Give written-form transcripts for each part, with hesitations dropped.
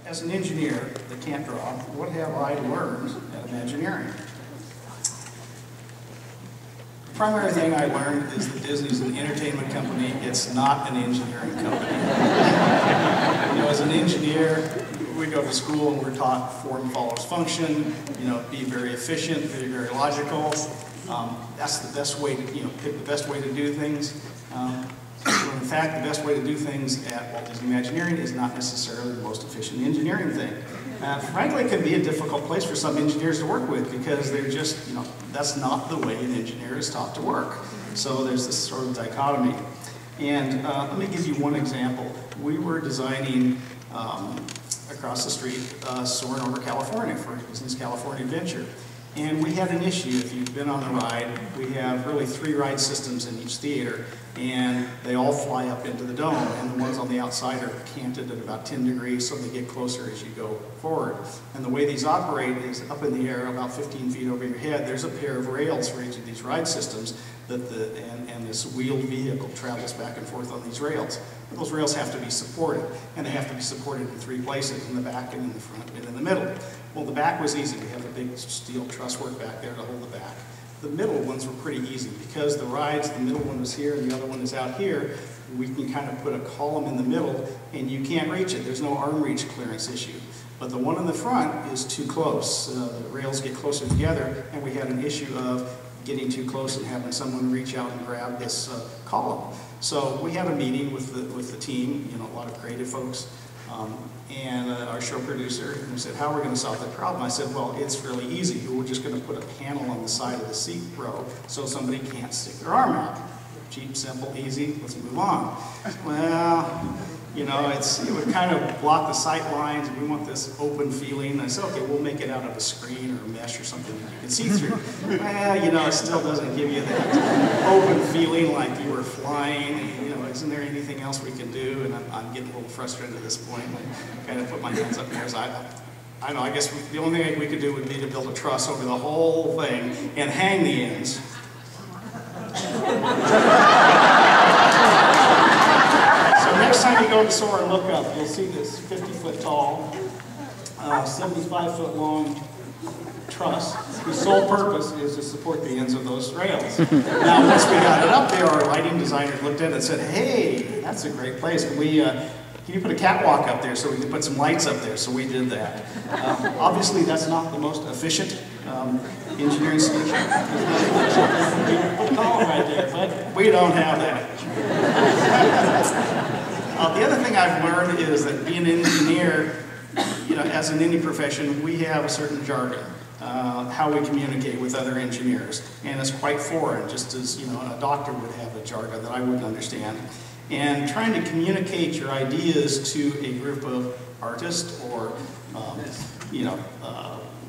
as an engineer that can't draw, what have I learned at Imagineering? The primary thing I learned is that Disney's an entertainment company. It's not an engineering company. As an engineer, we go to school and we're taught form follows function, be very efficient, be very logical. That's the best way to, pick the best way to do things. In fact, the best way to do things at Walt Disney Imagineering is not necessarily the most efficient engineering thing. Frankly, it can be a difficult place for some engineers to work with because they're just, that's not the way an engineer is taught to work. So there's this sort of dichotomy. And let me give you one example. We were designing across the street, soaring over California for Disney's California Adventure. And we had an issue. If you've been on the ride, we have really 3 ride systems in each theater, and they all fly up into the dome, and the ones on the outside are canted at about 10 degrees, so they get closer as you go forward. And the way these operate is up in the air, about 15 feet over your head, there's a pair of rails for each of these ride systems, and this wheeled vehicle travels back and forth on these rails. But those rails have to be supported, and they have to be supported in 3 places, in the back and in the front and in the middle. Well, the back was easy. We have a big steel truss work back there to hold the back. The middle ones were pretty easy because the rides, the middle one was here and the other one is out here. We can kind of put a column in the middle and you can't reach it. There's no arm reach clearance issue. But the one in the front is too close. The rails get closer together, and we had an issue of getting too close and having someone reach out and grab this column. So we had a meeting with the team, a lot of creative folks, and our show producer, and we said, how are we going to solve that problem? I said, well, it's really easy. We're just going to put a panel on the side of the seat row so somebody can't stick their arm out. Cheap, simple, easy, let's move on. Well, it would kind of block the sight lines, and we want this open feeling. I said, okay, we'll make it out of a screen or a mesh or something that you can see through. Well, it still doesn't give you that open feeling like you were flying. Isn't there anything else we can do? And I'm getting a little frustrated at this point. I kind of put my hands up here. So I know, I guess the only thing we could do would be to build a truss over the whole thing and hang the ends. So next time you go to soar and look up, you'll see this 50-foot tall, 75-foot long truss, whose sole purpose is to support the ends of those rails. Now, once we got it up there, our lighting designers looked at it and said, hey, that's a great place. Can you put a catwalk up there so we can put some lights up there? So we did that. Obviously, that's not the most efficient engineering solution. Put a column right there, but we don't have that. The other thing I've learned is that being an engineer, as in any profession, we have a certain jargon. How we communicate with other engineers, and it's quite foreign, just as a doctor would have a jargon that I wouldn't understand. And trying to communicate your ideas to a group of artists or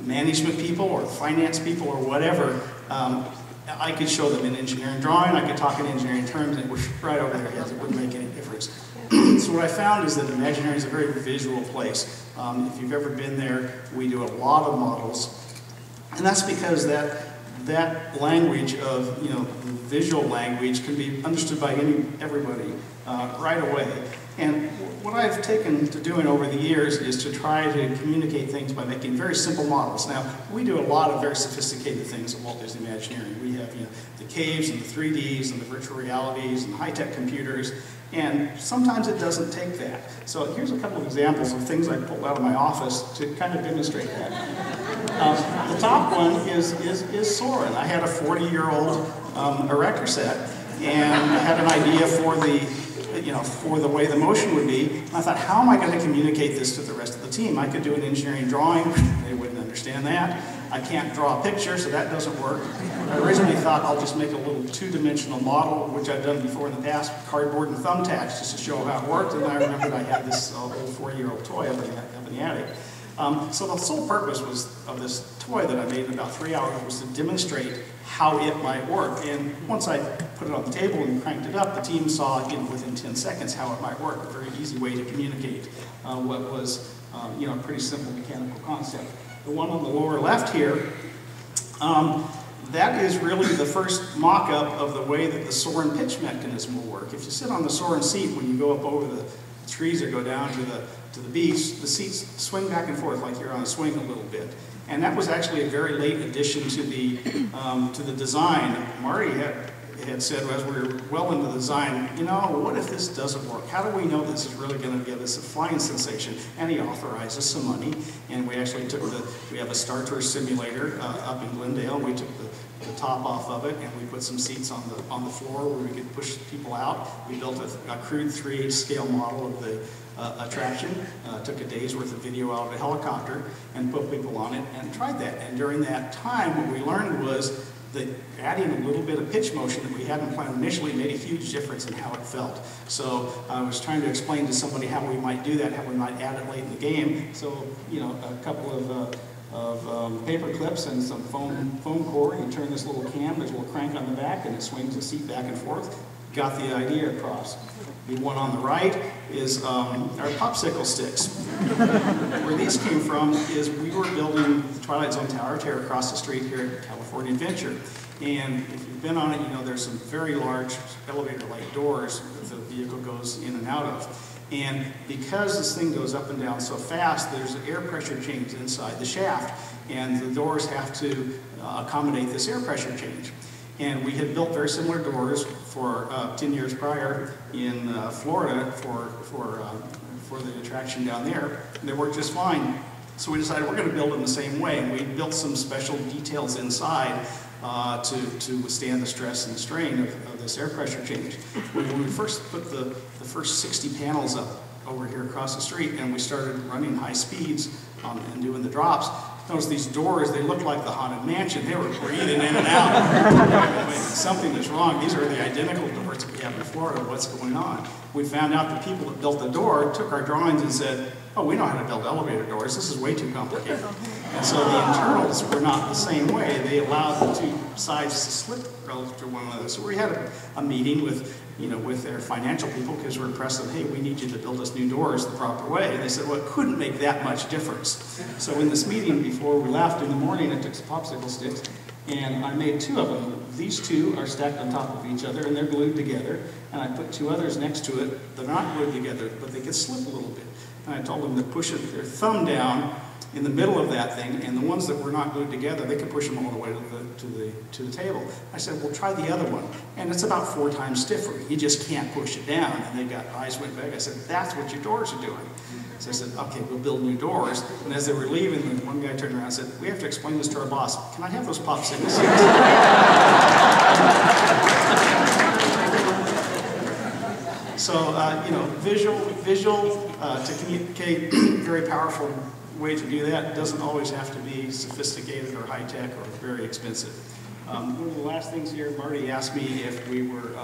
management people or finance people or whatever, I could show them an engineering drawing, I could talk in engineering terms, and it was right over their heads. It wouldn't make any difference. So what I found is that Imagineering is a very visual place. If you've ever been there, we do a lot of models. And that's because that language of, visual language can be understood by everybody right away. And what I've taken to doing over the years is to try to communicate things by making very simple models. Now, we do a lot of very sophisticated things at Walt Disney Imagineering. We have the caves and the 3Ds and the virtual realities and high-tech computers. And sometimes it doesn't take that. So here's a couple of examples of things I pulled out of my office to kind of demonstrate that. The top one is Soarin'. I had a 40-year-old erector set, and I had an idea for the way the motion would be. And I thought, how am I going to communicate this to the rest of the team? I could do an engineering drawing. They wouldn't understand that. I can't draw a picture, so that doesn't work. I originally thought I'll just make a little 2-dimensional model, which I've done before in the past, cardboard and thumbtacks, just to show how it worked. And I remembered I had this old 40-year-old toy up in the attic. So the sole purpose of this toy that I made in about 3 hours was to demonstrate how it might work. And once I put it on the table and cranked it up, the team saw within 10 seconds how it might work. A very easy way to communicate what was a pretty simple mechanical concept. The one on the lower left here, that is really the first mock-up of the way that the Soarin' pitch mechanism will work. If you sit on the Soarin' seat when you go up over the trees that go down to the beach, the seats swing back and forth like you're on a swing a little bit. And that was actually a very late addition to the design. Marty had said, as we were well into the design, you know, what if this doesn't work? How do we know this is really going to give us a flying sensation? And he authorized us some money, and we actually took we have a Star Tour simulator up in Glendale. We took the top off of it, and we put some seats on the floor where we could push people out. We built a crude 3H scale model of the attraction, took a day's worth of video out of a helicopter and put people on it and tried that. And during that time, what we learned was that adding a little bit of pitch motion that we hadn't planned initially made a huge difference in how it felt. So I was trying to explain to somebody how we might do that, how we might add it late in the game. So, you know, a couple of paper clips and some foam cord. You turn this little cam, there's a little crank on the back, and it swings the seat back and forth. Got the idea across. The one on the right is our popsicle sticks. Where these came from is we were building the Twilight Zone Tower tear across the street here at California Adventure. And if you've been on it, you know there's some very large elevator-like doors that the vehicle goes in and out of. And because this thing goes up and down so fast, there's an air pressure change inside the shaft. And the doors have to accommodate this air pressure change. And we had built very similar doors for 10 years prior in Florida for the attraction down there. And they worked just fine. So we decided we're going to build them the same way. And we built some special details inside to withstand the stress and the strain of this air pressure change. When we first put the first 60 panels up over here across the street and we started running high speeds and doing the drops, notice these doors, they look like the Haunted Mansion. They were breathing in and out. Something is wrong. These are the identical doors that we have in Florida. What's going on? We found out the people that built the door took our drawings and said, oh, we know how to build elevator doors. This is way too complicated. And so the internals were not the same way. They allowed the two sides to slip relative to one another. So we had a meeting with their financial people because we're impressed with, hey, we need you to build us new doors the proper way. And they said, well, it couldn't make that much difference. So in this meeting before we left in the morning, I took some popsicle sticks and I made two of them. These two are stacked on top of each other and they're glued together. And I put two others next to it. They're not glued together, but they could slip a little bit. And I told them to push their thumb down in the middle of that thing, and the ones that were not glued together, they could push them all the way to the table. I said, well, try the other one. And it's about 4 times stiffer. You just can't push it down. And they got eyes went back. I said, that's what your doors are doing. So I said, okay, we'll build new doors. And as they were leaving, one guy turned around and said, we have to explain this to our boss. Can I have those popsicle sticks? So, visual to communicate, very powerful way to do that. It doesn't always have to be sophisticated or high-tech or very expensive. One of the last things here, Marty asked me if we were,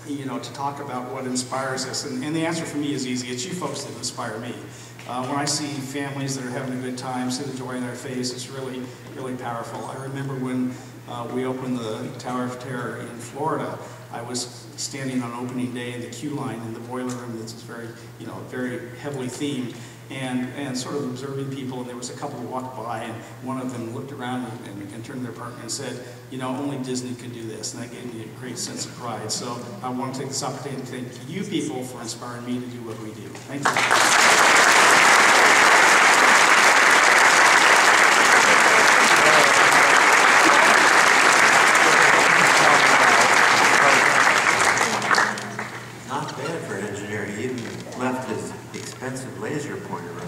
to talk about what inspires us. And the answer for me is easy. It's you folks that inspire me. When I see families that are having a good time, see the joy in their face, it's really, really powerful. I remember when we opened the Tower of Terror in Florida, I was standing on opening day in the queue line in the boiler room that's very, very heavily themed, and sort of observing people, and there was a couple who walked by, and one of them looked around and turned to their partner and said, only Disney could do this, and that gave me a great sense of pride. So I want to take this opportunity to thank you people for inspiring me to do what we do. Thank you. Laser pointer. I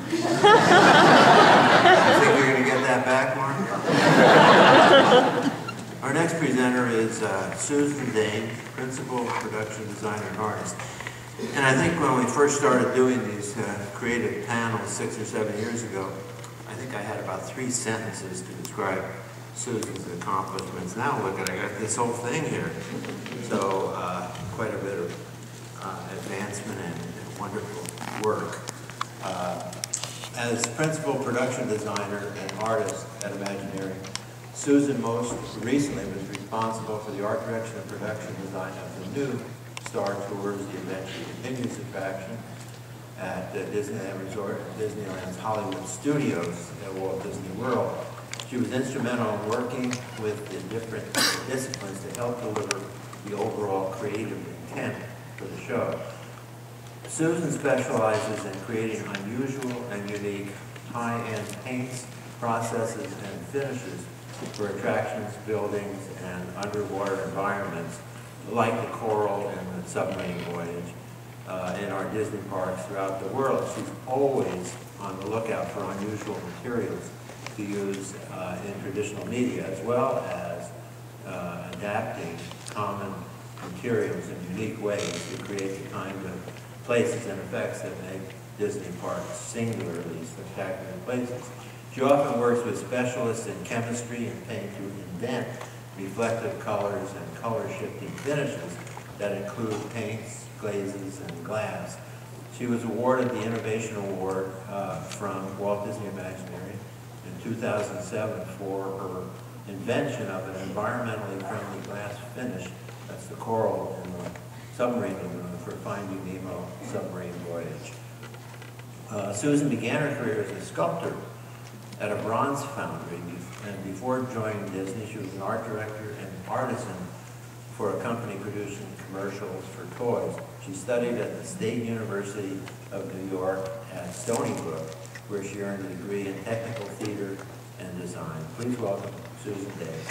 think you're going to get that back, Mark? Our next presenter is Susan Dane, Principal Production Designer and Artist. And I think when we first started doing these creative panels 6 or 7 years ago, I think I had about 3 sentences to describe Susan's accomplishments. Now look at, I got this whole thing here. So quite a bit of advancement and wonderful work. As Principal Production Designer and Artist at Imagineering, Susan most recently was responsible for the art direction and production design of the new Star Tours, the Adventure Continues attraction at Disneyland Resort and Disneyland's Hollywood Studios at Walt Disney World. She was instrumental in working with the different disciplines to help deliver the overall creative intent for the show. Susan specializes in creating unusual and unique high-end paints, processes, and finishes for attractions, buildings, and underwater environments like the coral and the submarine voyage in our Disney parks throughout the world. She's always on the lookout for unusual materials to use in traditional media, as well as adapting common materials in unique ways to create the kind of places and effects that make Disney parks singularly spectacular places. She often works with specialists in chemistry and paint to invent reflective colors and color-shifting finishes that include paints, glazes, and glass. She was awarded the Innovation Award from Walt Disney Imagineering in 2007 for her invention of an environmentally friendly glass finish. That's the coral in the submarine lagoon for Finding Nemo submarine voyage. Susan began her career as a sculptor at a bronze foundry, and before joining Disney, she was an art director and artisan for a company producing commercials for toys. She studied at the State University of New York at Stony Brook, where she earned a degree in technical theater and design. Please welcome Susan Dane.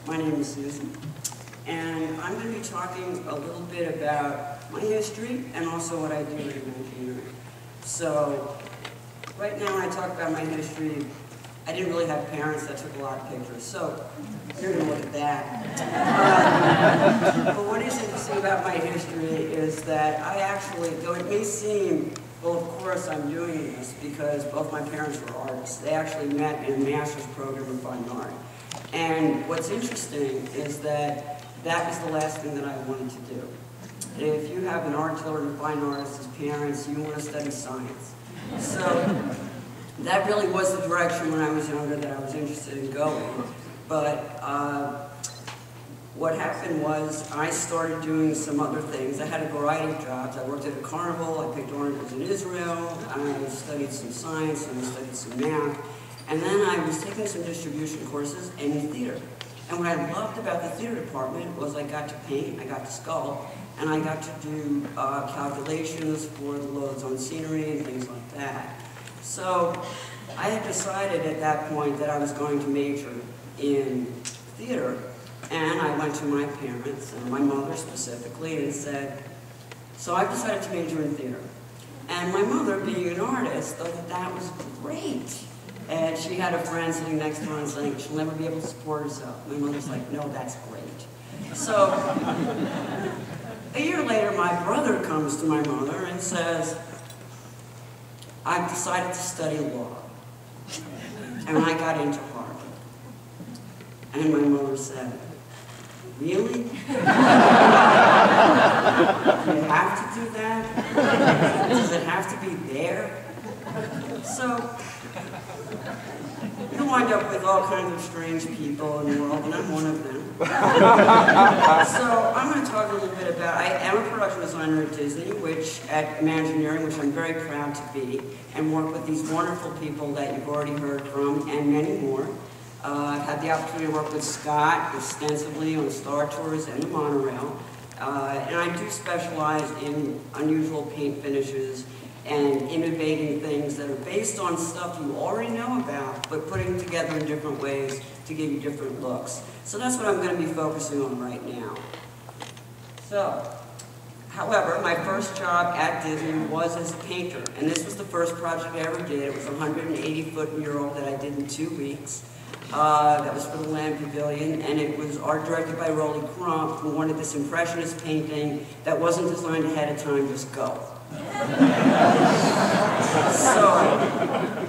My name is Susan, and I'm going to be talking a little bit about my history and also what I do in Imagineering. So, right now I talk about my history. I didn't really have parents that took a lot of pictures, so you're going to look at that. But what is interesting about my history is that I actually, though it may seem, well, of course I'm doing this because both my parents were artists. They actually met in a master's program in fine art. And what's interesting is that that was the last thing that I wanted to do. If you have an art children, fine artists as parents, you want to study science. So that really was the direction when I was younger that I was interested in going. But what happened was I started doing some other things. I had a variety of jobs. I worked at a carnival, I picked ornaments in Israel, I studied some science, and I studied some math. And then I was taking some distribution courses in theater. And what I loved about the theater department was I got to paint, I got to sculpt, and I got to do calculations for the loads on scenery and things like that. So I had decided at that point that I was going to major in theater. And I went to my parents, and my mother specifically, and said, so I decided to major in theater. And my mother, being an artist, thought that that was great. And she had a friend sitting next to her and saying, she'll never be able to support herself. My mother's like, no, that's great. So, a year later, my brother comes to my mother and says, I've decided to study law. And I got into Harvard. And my mother said, really? You have to do that? Does it have to be there? So, you wind up with all kinds of strange people in the world, and I'm one of them. So I'm going to talk a little bit about, I am a production designer at Disney, at Imagineering, which I'm very proud to be, and work with these wonderful people that you've already heard from, and many more. I've had the opportunity to work with Scott extensively on Star Tours and the monorail, and I do specialize in unusual paint finishes and innovating things that are based on stuff you already know about, but putting together in different ways to give you different looks. So that's what I'm going to be focusing on right now. So, however, my first job at Disney was as a painter, and this was the first project I ever did. It was a 180-foot mural that I did in 2 weeks. That was for the Land Pavilion, and it was art directed by Rolly Crump, who wanted this impressionist painting that wasn't designed ahead of time, just go. So,